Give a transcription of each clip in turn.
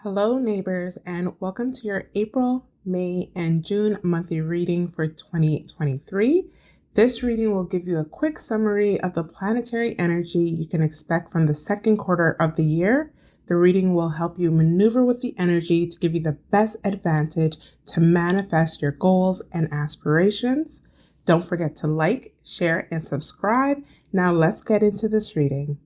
Hello, neighbors, and welcome to your April, May, and June monthly reading for 2023. This reading will give you a quick summary of the planetary energy you can expect from the second quarter of the year. The reading will help you maneuver with the energy to give you the best advantage to manifest your goals and aspirations. Don't forget to like, share, and subscribe. Now let's get into this reading.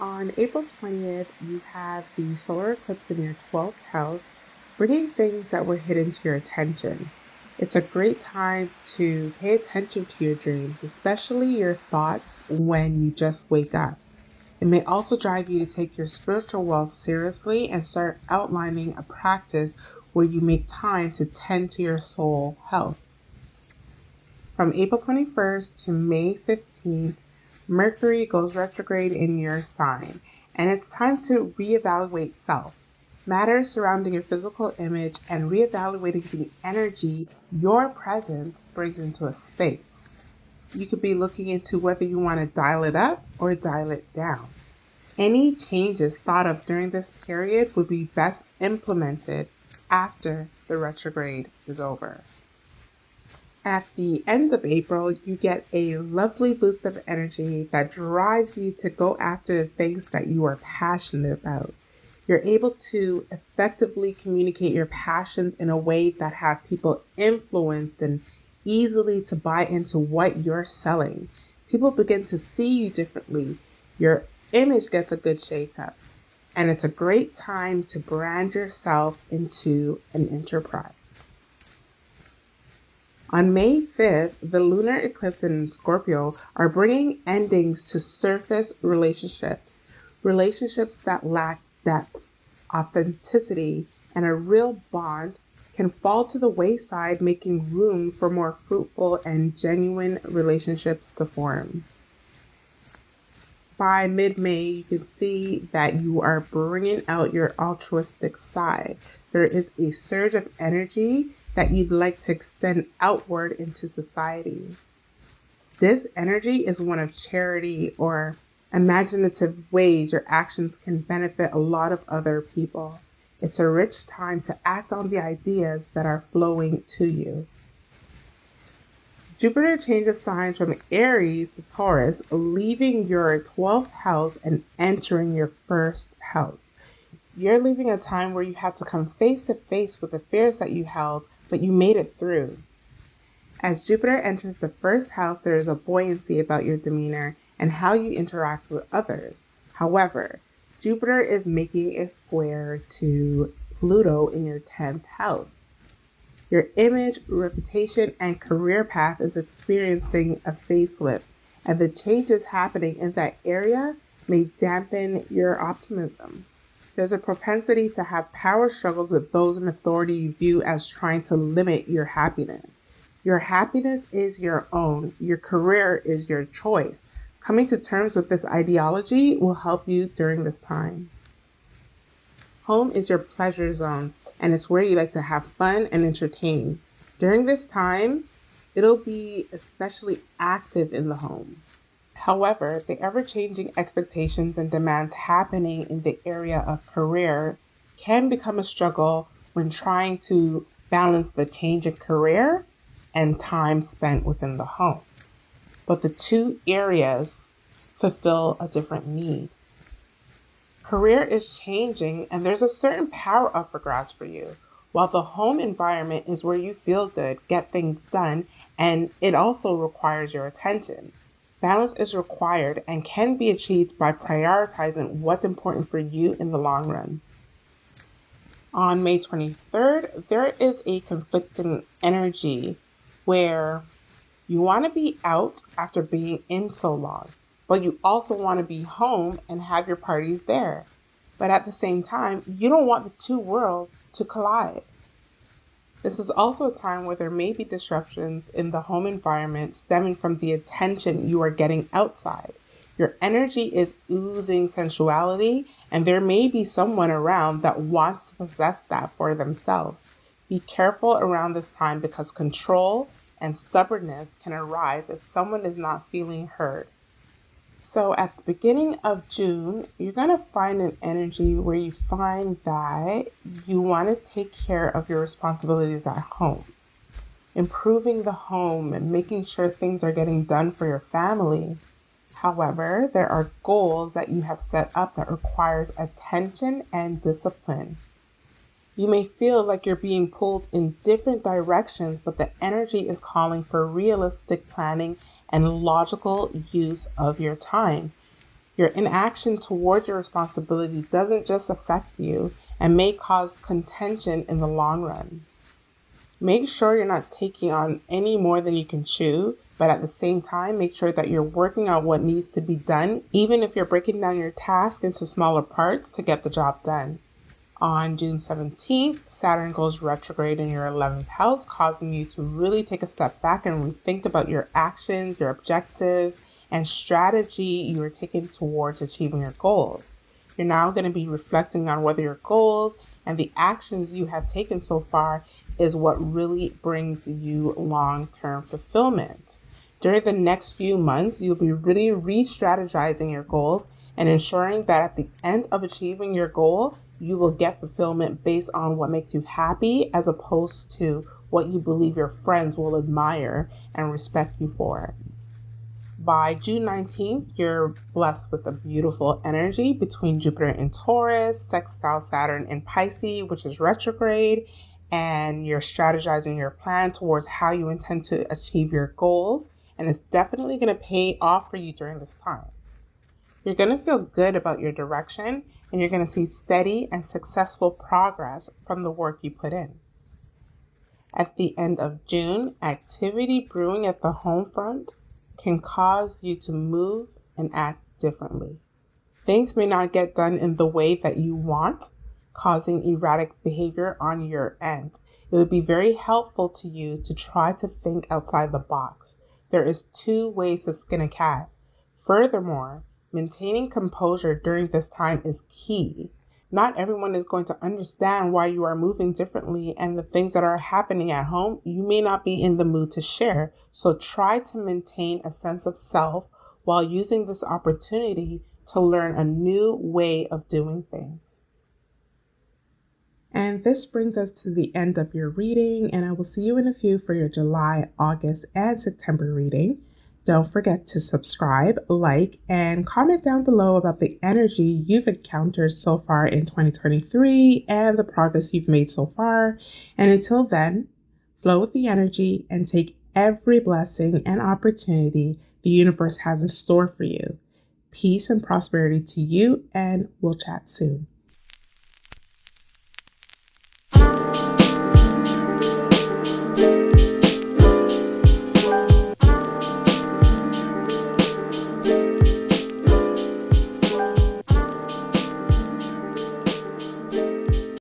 On April 20th, you have the solar eclipse in your 12th house, bringing things that were hidden to your attention. It's a great time to pay attention to your dreams, especially your thoughts when you just wake up. It may also drive you to take your spiritual wealth seriously and start outlining a practice where you make time to tend to your soul health. From April 21st to May 15th, Mercury goes retrograde in your sign, and it's time to reevaluate self, matters surrounding your physical image, and reevaluating the energy your presence brings into a space. You could be looking into whether you want to dial it up or dial it down. Any changes thought of during this period would be best implemented after the retrograde is over. At the end of April, you get a lovely boost of energy that drives you to go after the things that you are passionate about. You're able to effectively communicate your passions in a way that have people influenced and easily to buy into what you're selling. People begin to see you differently. Your image gets a good shake-up, and it's a great time to brand yourself into an enterprise. On May 5th, the lunar eclipse in Scorpio are bringing endings to surface relationships that lack depth, authenticity, and a real bond can fall to the wayside, making room for more fruitful and genuine relationships to form. By mid-May, you can see that you are bringing out your altruistic side. There is a surge of energy that you'd like to extend outward into society. This energy is one of charity or imaginative ways your actions can benefit a lot of other people. It's a rich time to act on the ideas that are flowing to you. Jupiter changes signs from Aries to Taurus, leaving your 12th house and entering your first house. You're leaving a time where you had to come face to face with the fears that you held, but you made it through. As Jupiter enters the first house, there is a buoyancy about your demeanor and how you interact with others. However, Jupiter is making a square to Pluto in your 10th house. Your image, reputation, and career path is experiencing a facelift, and the changes happening in that area may dampen your optimism. There's a propensity to have power struggles with those in authority you view as trying to limit your happiness. Your happiness is your own. Your career is your choice. Coming to terms with this ideology will help you during this time. Home is your pleasure zone, and it's where you like to have fun and entertain. During this time, it'll be especially active in the home. However, the ever-changing expectations and demands happening in the area of career can become a struggle when trying to balance the change in career and time spent within the home. But the two areas fulfill a different need. Career is changing, and there's a certain power up for grabs for you, while the home environment is where you feel good, get things done, and it also requires your attention. Balance is required and can be achieved by prioritizing what's important for you in the long run. On May 23rd, there is a conflicting energy where you want to be out after being in so long, but you also want to be home and have your parties there. But at the same time, you don't want the two worlds to collide. This is also a time where there may be disruptions in the home environment stemming from the attention you are getting outside. Your energy is oozing sensuality, and there may be someone around that wants to possess that for themselves. Be careful around this time because control and stubbornness can arise if someone is not feeling heard. So at the beginning of June, you're going to find an energy where you find that you want to take care of your responsibilities at home, improving the home and making sure things are getting done for your family. However, there are goals that you have set up that requires attention and discipline. You may feel like you're being pulled in different directions, but the energy is calling for realistic planning and logical use of your time. Your inaction toward your responsibility doesn't just affect you and may cause contention in the long run. Make sure you're not taking on any more than you can chew, but at the same time, make sure that you're working on what needs to be done, even if you're breaking down your task into smaller parts to get the job done. On June 17th, Saturn goes retrograde in your 11th house, causing you to really take a step back and rethink about your actions, your objectives, and strategy you are taking towards achieving your goals. You're now going to be reflecting on whether your goals and the actions you have taken so far is what really brings you long-term fulfillment. During the next few months, you'll be really re-strategizing your goals and ensuring that at the end of achieving your goal, you will get fulfillment based on what makes you happy as opposed to what you believe your friends will admire and respect you for. By June 19th, you're blessed with a beautiful energy between Jupiter in Taurus, sextile Saturn in Pisces, which is retrograde, and you're strategizing your plan towards how you intend to achieve your goals, and it's definitely going to pay off for you during this time. You're going to feel good about your direction, and you're going to see steady and successful progress from the work you put in. At the end of June, activity brewing at the home front can cause you to move and act differently. Things may not get done in the way that you want, causing erratic behavior on your end. It would be very helpful to you to try to think outside the box. There is 2 ways to skin a cat. Furthermore, maintaining composure during this time is key. Not everyone is going to understand why you are moving differently, and the things that are happening at home, you may not be in the mood to share. So try to maintain a sense of self while using this opportunity to learn a new way of doing things. And this brings us to the end of your reading, and I will see you in a few for your July, August, and September reading. Don't forget to subscribe, like, and comment down below about the energy you've encountered so far in 2023 and the progress you've made so far. And until then, flow with the energy and take every blessing and opportunity the universe has in store for you. Peace and prosperity to you, and we'll chat soon.